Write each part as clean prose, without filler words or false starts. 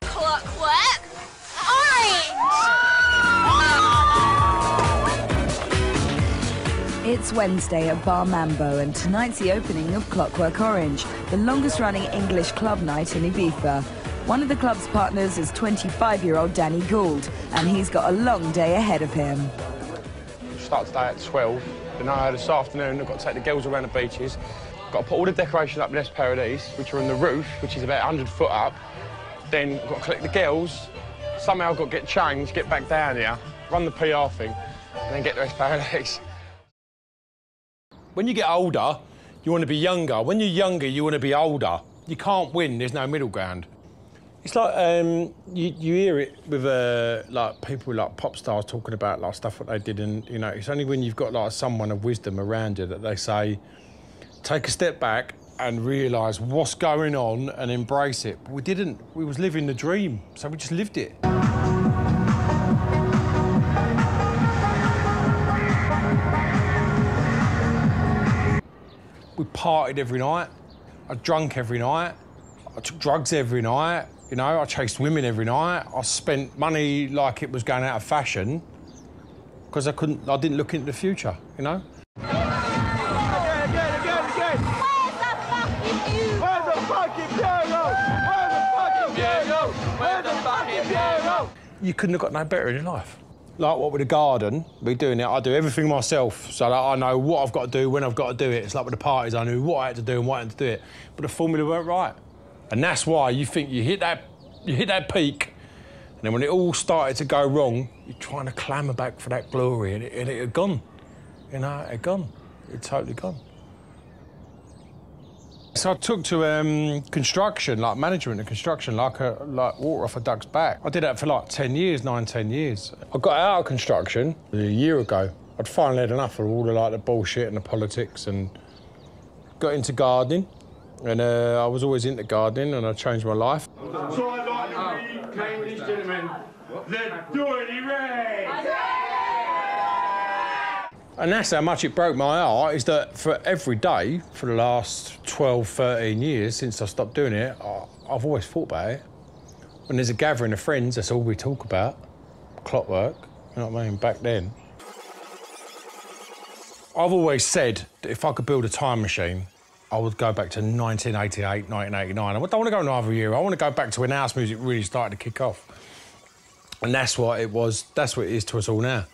Clockwork Orange! It's Wednesday at Bar Mambo, and tonight's the opening of Clockwork Orange, the longest-running English club night in Ibiza. One of the club's partners is 25-year-old Danny Gould, and he's got a long day ahead of him. Start today at 12. Then this afternoon I've got to take the girls around the beaches. Got to put all the decorations up in paradis, which are on the roof, which is about 100 foot up. Then I've got to collect the girls. Somehow I've got to get changed, get back down here, run the PR thing, and then get the paradis. When you get older, you want to be younger. When you're younger, you want to be older. You can't win. There's no middle ground. It's like you hear it with like people like pop stars talking about like stuff what they did, and you know it's only when you've got like someone of wisdom around you that they say, take a step back and realise what's going on and embrace it. But we didn't. We was living the dream, so we just lived it. We partied every night. I drunk every night. I took drugs every night. You know, I chased women every night. I spent money like it was going out of fashion because I didn't look into the future, you know? Again! Where's the fucking you? Where's the fucking piano? Where's the fucking piano? Where's the fucking piano? You couldn't have got no better in your life. Like what with the garden, we're doing it, I do everything myself, so that I know what I've got to do, when I've got to do it. It's like with the parties, I knew what I had to do and what I had to do it. But the formula weren't right. And that's why you think you hit that peak, and then when it all started to go wrong, you're trying to clamour back for that glory, and it had gone. You know, it had gone. It had totally gone. So I took to construction, like management and construction, like water off a duck's back. I did that for like 10 years, 10 years. I got out of construction a year ago. I'd finally had enough of all the bullshit and the politics, and got into gardening. And I was always into gardening, and I changed my life. So I'd like to reclaim these gentlemen, the Dirty Rays! And that's how much it broke my heart, is that for every day, for the last 12, 13 years, since I stopped doing it, I've always thought about it. When there's a gathering of friends, that's all we talk about. Clockwork, you know what I mean, back then. I've always said that if I could build a time machine, I would go back to 1988, 1989. I don't want to go another year. I want to go back to when house music really started to kick off. And that's what it was. That's what it is to us all now.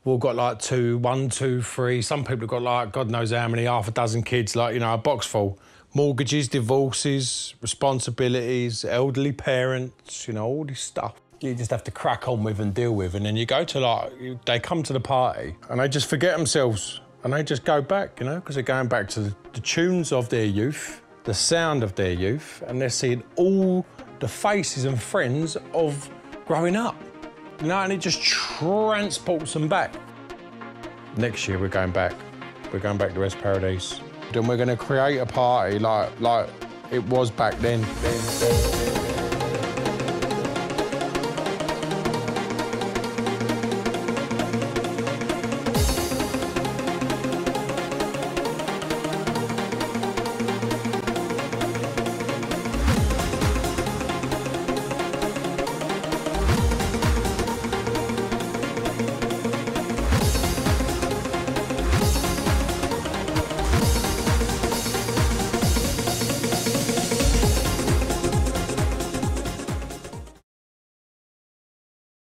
We've all got like 1, 2, 3. Some people have got like God knows how many, half a dozen kids, like, you know, a box full. Mortgages, divorces, responsibilities, elderly parents, you know, all this stuff. You just have to crack on with and deal with. And then you go to they come to the party and they just forget themselves. And they just go back, you know, because they're going back to the tunes of their youth, the sound of their youth, and they're seeing all the faces and friends of growing up, you know, and it just transports them back. Next year, we're going back. We're going back to West Paradis. Then we're going to create a party like it was back then.